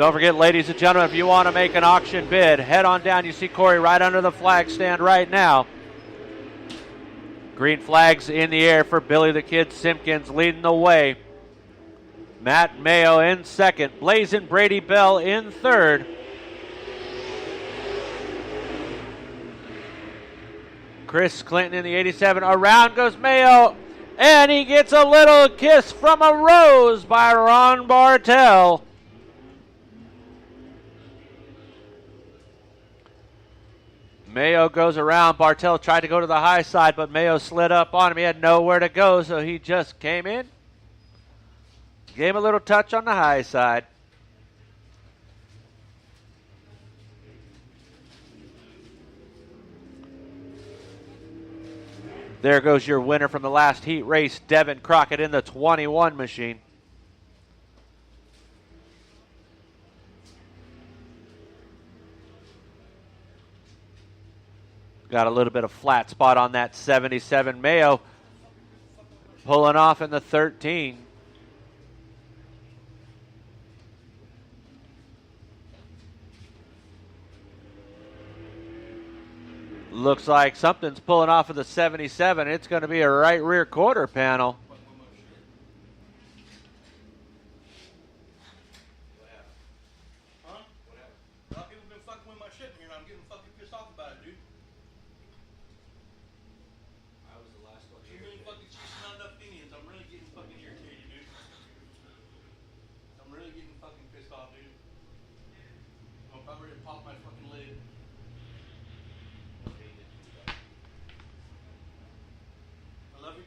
Don't forget, ladies and gentlemen, if you want to make an auction bid, head on down. You see Corey right under the flag stand right now. Green flags in the air for Billy the Kid Simpkins leading the way. Matt Mayo in second. Blazing Brady Bell in third. Chris Clinton in the 87. Around goes Mayo. And he gets a little kiss from a rose by Ron Bartel. Mayo goes around. Bartel tried to go to the high side, but Mayo slid up on him. He had nowhere to go, so he just came in. Gave him a little touch on the high side. There goes your winner from the last heat race, Devin Crockett in the 21 machine. Got a little bit of flat spot on that 77. Mayo pulling off in the 13. Looks like something's pulling off of the 77. It's going to be a right rear quarter panel.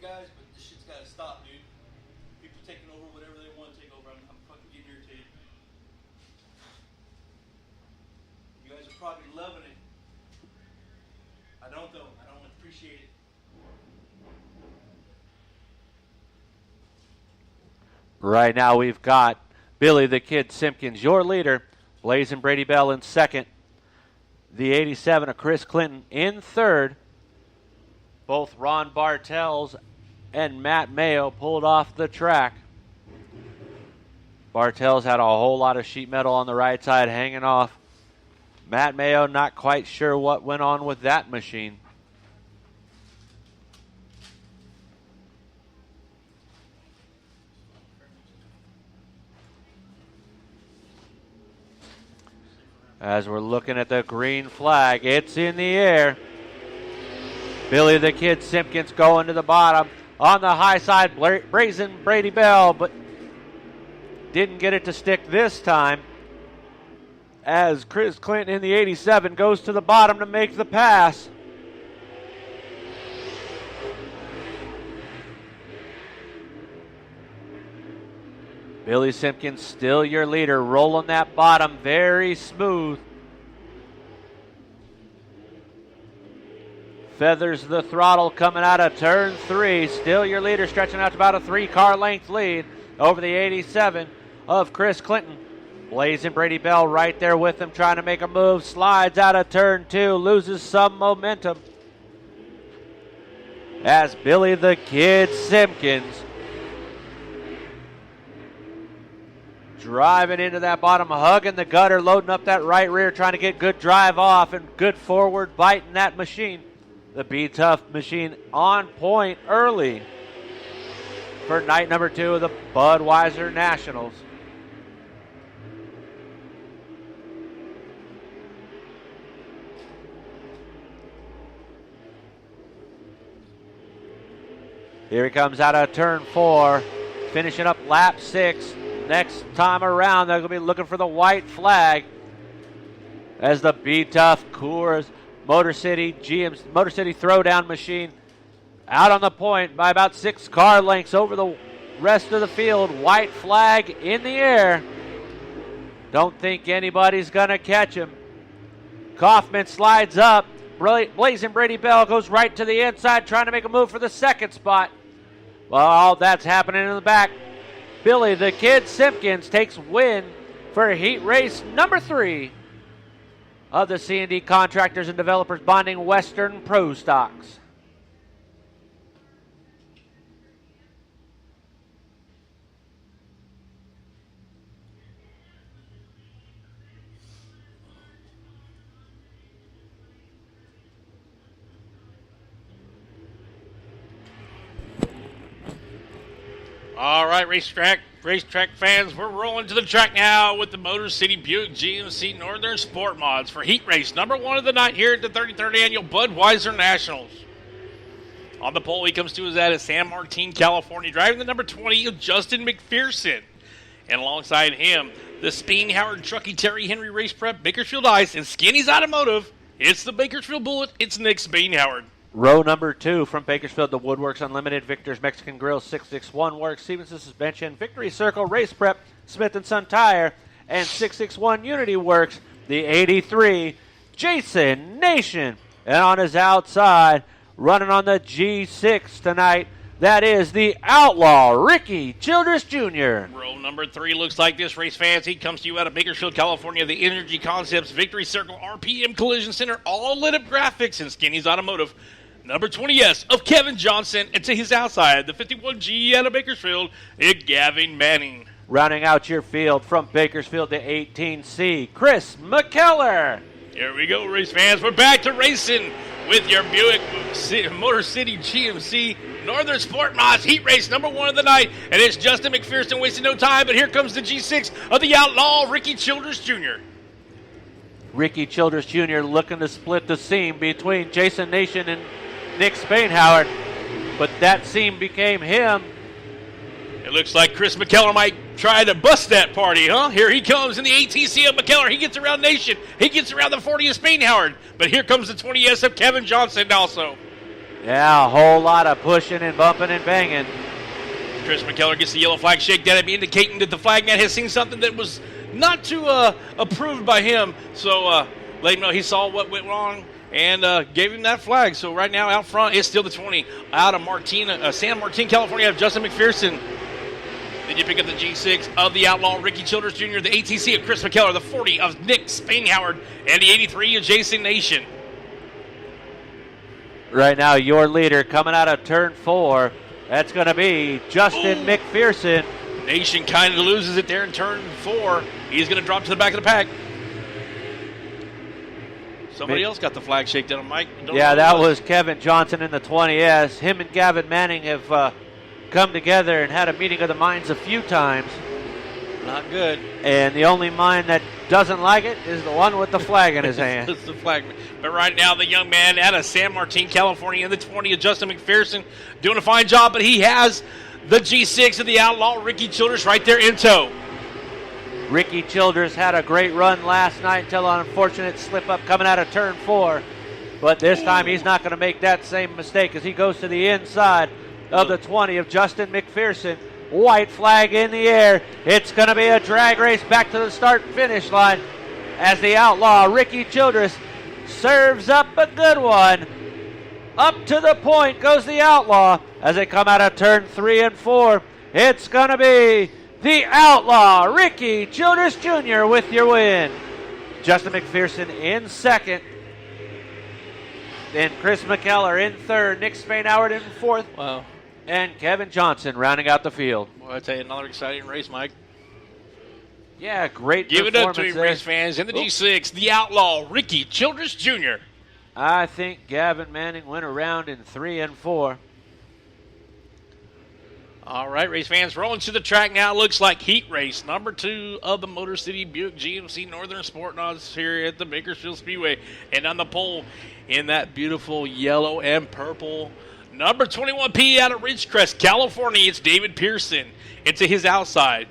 Guys, but this shit's got to stop, dude. People taking over whatever they want to take over. I'm fucking getting irritated. You guys are probably loving it. I don't, though. I don't appreciate it. Right now we've got Billy the Kid Simpkins, your leader. Blazing Brady Bell in second. The 87 of Chris Clinton in third. Both Ron Bartels and Matt Mayo pulled off the track. Bartels had a whole lot of sheet metal on the right side hanging off. Matt Mayo not quite sure what went on with that machine. As we're looking at the green flag, it's in the air. Billy the Kid Simpkins going to the bottom. On the high side, Brazen Brady Bell, but didn't get it to stick this time. As Chris Clinton in the 87 goes to the bottom to make the pass. Billy Simpkins still your leader, rolling that bottom very smooth. Feathers the throttle coming out of turn 3. Still your leader, stretching out to about a 3-car length lead over the 87 of Chris Clinton. Blazing Brady Bell right there with him, trying to make a move. Slides out of turn 2, loses some momentum. As Billy the Kid Simpkins driving into that bottom, hugging the gutter, loading up that right rear, trying to get good drive off and good forward bite in that machine. The B-Tough machine on point early for night number 2 of the Budweiser Nationals. Here he comes out of turn 4, finishing up lap 6. Next time around, they're going to be looking for the white flag as the B-Tough Coors Motor City Throwdown machine out on the point by about 6 car lengths over the rest of the field. White flag in the air. Don't think anybody's going to catch him. Kaufman slides up. Blazing Brady Bell goes right to the inside, trying to make a move for the second spot. Well, all that's happening in the back. Billy the Kid Simpkins takes win for heat race number 3 of the C&D Contractors and Developers Bonding Western Pro Stocks. All right, racetrack fans, we're rolling to the track now with the Motor City Buick GMC Northern Sport Mods for heat race number 1 of the night here at the 33rd Annual Budweiser Nationals. On the pole he comes to us at San Martin, California, driving the number 20 of Justin McPherson. And alongside him, the Spain Howard Truckee Terry Henry Race Prep, Bakersfield Ice, and Skinny's Automotive. It's the Bakersfield Bullet. It's Nick Spain Howard. Row number 2 from Bakersfield, the Woodworks Unlimited, Victor's Mexican Grill, 661 Works, Stevenson Suspension, Victory Circle Race Prep, Smith & Son Tire, and 661 Unity Works, the 83, Jason Nation. And on his outside, running on the G6 tonight, that is the Outlaw, Ricky Childress Jr. Row number 3 looks like this, race fans. He comes to you out of Bakersfield, California. The Energy Concepts, Victory Circle, RPM Collision Center, all lit up graphics, and Skinny's Automotive. Number 20S of Kevin Johnson, and to his outside, the 51G out of Bakersfield, Gavin Manning. Rounding out your field from Bakersfield, the 18C, Chris McKellar. Here we go, race fans. We're back to racing with your Buick Motor City GMC Northern Sport Mods heat race number 1 of the night. And it's Justin McPherson wasting no time, but here comes the G6 of the Outlaw, Ricky Childress Jr. Ricky Childress Jr. looking to split the seam between Jason Nation and Nick Spain Howard, but that seam became him. It looks like Chris McKellar might try to bust that party, huh? Here he comes in the ATC of McKellar. He gets around Nation. He gets around the 40 of Spain Howard. But here comes the 20S of Kevin Johnson also. Yeah, a whole lot of pushing and bumping and banging. Chris McKellar gets the yellow flag shake at him, indicating that the flag man has seen something that was not too approved by him. So let him know he saw what went wrong and gave him that flag. So right now out front is still the 20 out of San Martin, California, of Justin McPherson. Then you pick up the G6 of the Outlaw, Ricky Childress Jr., the ATC of Chris McKellar, the 40 of Nick Spain Howard, and the 83 of Jason Nation. Right now, your leader coming out of turn 4, that's going to be Justin McPherson. Nation kind of loses it there in turn 4. He's going to drop to the back of the pack. Somebody else got the flag shake down, Mike. Yeah, that was Kevin Johnson in the 20S. Him and Gavin Manning have come together and had a meeting of the minds a few times. Not good. And the only mind that doesn't like it is the one with the flag in his hand. It's the flag. But right now, the young man out of San Martin, California, in the 20 of Justin McPherson, doing a fine job, but he has the G6 of the Outlaw, Ricky Childress, right there in tow. Ricky Childress had a great run last night until an unfortunate slip-up coming out of turn 4. But this time, he's not going to make that same mistake as he goes to the inside of the 20 of Justin McPherson. White flag in the air. It's going to be a drag race back to the start-finish line as the Outlaw, Ricky Childress, serves up a good one. Up to the point goes the Outlaw as they come out of turn 3 and 4. It's going to be the Outlaw, Ricky Childress Jr. with your win. Justin McPherson in second. Then Chris McKellar in third. Nick Spain Howard in fourth. Wow. And Kevin Johnson rounding out the field. Well, I tell you, another exciting race, Mike. Yeah, great Give it up to performance him, race fans. In the G6, the Outlaw, Ricky Childress Jr. I think Gavin Manning went around in 3 and 4. All right, race fans, rolling to the track now. Looks like heat race number 2 of the Motor City Buick GMC Northern Sport Mods here at the Bakersfield Speedway. And on the pole in that beautiful yellow and purple, number 21P out of Ridgecrest, California, it's David Pearson. And to his outside,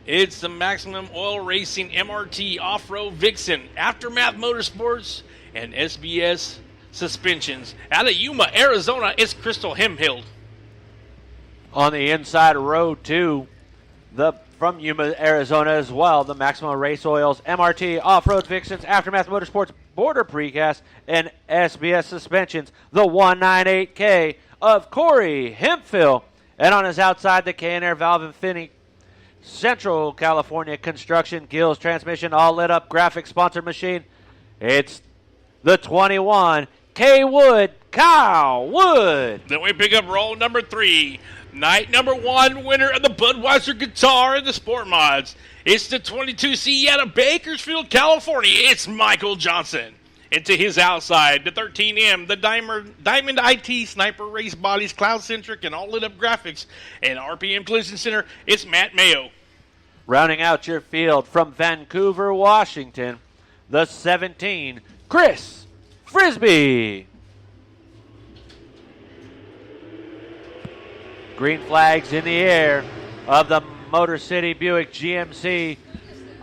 it's the Maximum Oil Racing MRT Off-Road Vixen, Aftermath Motorsports, and SBS Suspensions. Out of Yuma, Arizona, it's Crystal Hemhild. On the inside of row 2, from Yuma, Arizona as well, the Maximum Race Oils, MRT, Off-Road Vixens, Aftermath Motorsports, Border Precast, and SBS Suspensions, the 198K of Corey Hemphill. And on his outside, the K&R Valve and Finney, Central California Construction, Gills Transmission, all lit up graphic sponsored machine. It's the 21, K. Wood, Kyle Wood. Then we pick up roll number 3. Night number 1 winner of the Budweiser Guitar and the Sport Mods. It's the 22C out of Bakersfield, California. It's Michael Johnson. into his outside. The 13M, the Diamond IT Sniper Race Bodies, Cloud-Centric, and all lit-up graphics, and RPM Collision Center, it's Matt Mayo. Rounding out your field from Vancouver, Washington, the 17, Chris Frisbee. Green flags in the air of the Motor City Buick GMC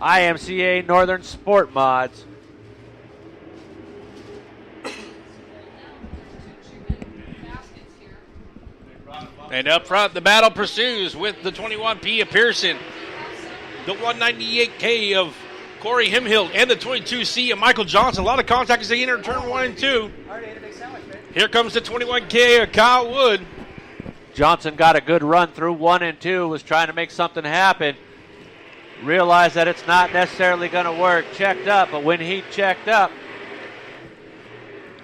IMCA Northern Sport Mods. And up front, the battle pursues with the 21P of Pearson, the 198K of Corey Himhill, and the 22C of Michael Johnson. A lot of contact as they enter turn 1 and 2. Here comes the 21K of Kyle Wood. Johnson got a good run through 1 and 2, was trying to make something happen. Realized that it's not necessarily going to work. Checked up, but when he checked up,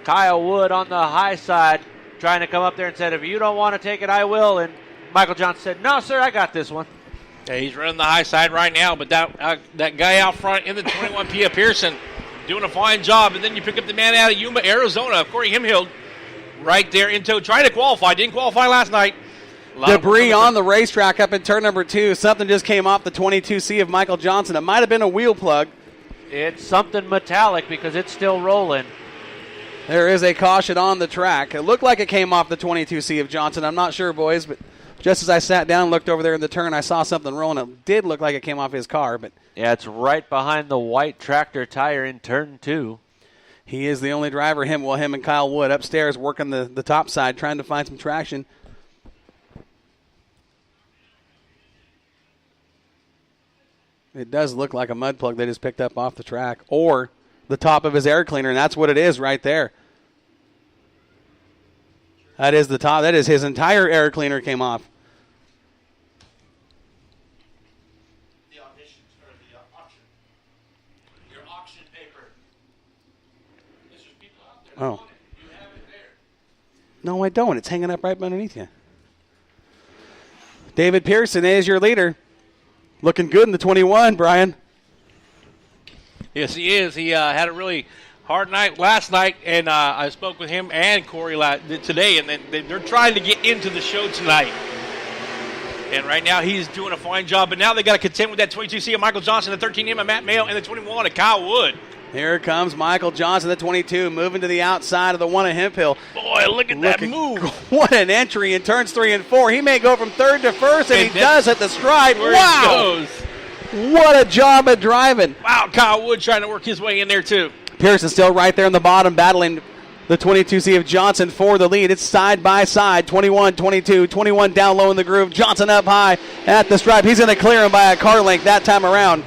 Kyle Wood on the high side trying to come up there and said, if you don't want to take it, I will. And Michael Johnson said, no, sir, I got this one. Yeah, he's running the high side right now, but that guy out front in the 21P of Pearson doing a fine job. And then you pick up the man out of Yuma, Arizona, Corey Himhill, right there in tow, trying to qualify. Didn't qualify last night. Debris on the racetrack up in turn number 2. Something just came off the 22C of Michael Johnson. It might have been a wheel plug. It's something metallic because it's still rolling. There is a caution on the track. It looked like it came off the 22C of Johnson. I'm not sure, boys, but just as I sat down and looked over there in the turn, I saw something rolling. It did look like it came off his car. But yeah, it's right behind the white tractor tire in turn 2. He is the only driver, him and Kyle Wood upstairs working the top side, trying to find some traction. It does look like a mud plug they just picked up off the track, or the top of his air cleaner, and that's what it is right there. That is the top. That is his entire air cleaner came off. The auction. Your auction paper. There's people out there that want it. You have it there. No, I don't. It's hanging up right underneath you. David Pearson is your leader. Looking good in the 21, Brian. Yes, he is. He had a really hard night last night, and I spoke with him and Corey today, and they're trying to get into the show tonight. And right now he's doing a fine job, but now they got to contend with that 22C of Michael Johnson, the 13M of Matt Mayo, and the 21 of Kyle Wood. Here comes Michael Johnson, the 22, moving to the outside of the 1 of Hempill. Boy, look at that move. What an entry in turns 3 and 4. He may go from third to first, and he does at the stripe. Wow. What a job at driving. Wow, Kyle Wood trying to work his way in there, too. Pearson still right there in the bottom, battling the 22C of Johnson for the lead. It's side by side, 21, 22, 21 down low in the groove. Johnson up high at the stripe. He's going to clear him by a car length that time around.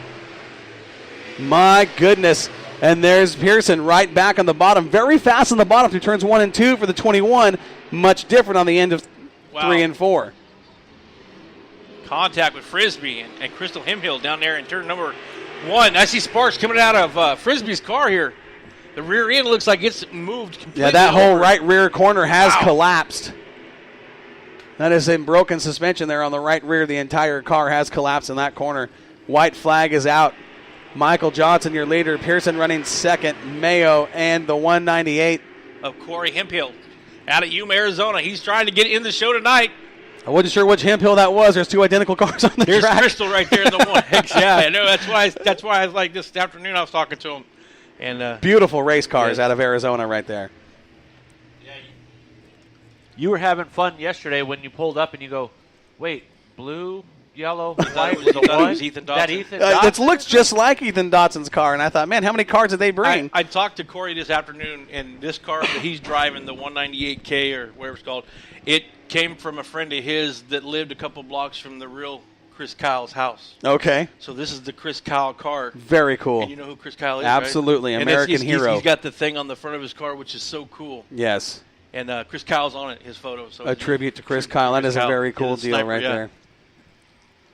My goodness. And there's Pearson right back on the bottom. Very fast on the bottom through turns 1 and 2 for the 21. Much different on the end of 3 and 4. Contact with Frisbee and Crystal Himhill down there in turn number 1. I see sparks coming out of Frisbee's car here. The rear end looks like it's moved completely. Yeah, that whole over. right rear corner has collapsed. That is in broken suspension there on the right rear. The entire car has collapsed in that corner. White flag is out. Michael Johnson, your leader. Pearson running second. Mayo and the 198 of Corey Hempill out of Yuma, Arizona. He's trying to get in the show tonight. I wasn't sure which Hempill that was. There's 2 identical cars on the track. There's Crystal right there in the 1X. Yeah, I know. That's why I was like this afternoon I was talking to him. And beautiful race cars out of Arizona right there. Yeah, you were having fun yesterday when you pulled up and you go, wait, blue, yellow, white was the one? It was Ethan Dotson. That Ethan Dotson? It looks just like Ethan Dotson's car, and I thought, man, how many cars did they bring? I talked to Corey this afternoon, and this car that he's driving, the 198K or whatever it's called, it came from a friend of his that lived a couple blocks from the real Chris Kyle's house. Okay. So this is the Chris Kyle car. Very cool. And you know who Chris Kyle is, Absolutely, right? American hero. He's got the thing on the front of his car, which is so cool. Yes. And Chris Kyle's on it, his photo. So a tribute to Chris Kyle. That is a very cool deal sniper, right there.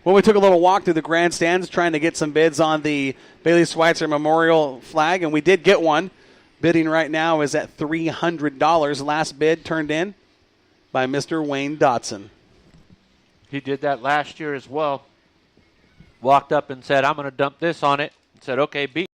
Well, we took a little walk through the grandstands trying to get some bids on the Bailey Schweitzer Memorial flag, and we did get one. Bidding right now is at $300. Last bid turned in by Mr. Wayne Dotson. He did that last year as well. Walked up and said, I'm going to dump this on it. Said, okay, beat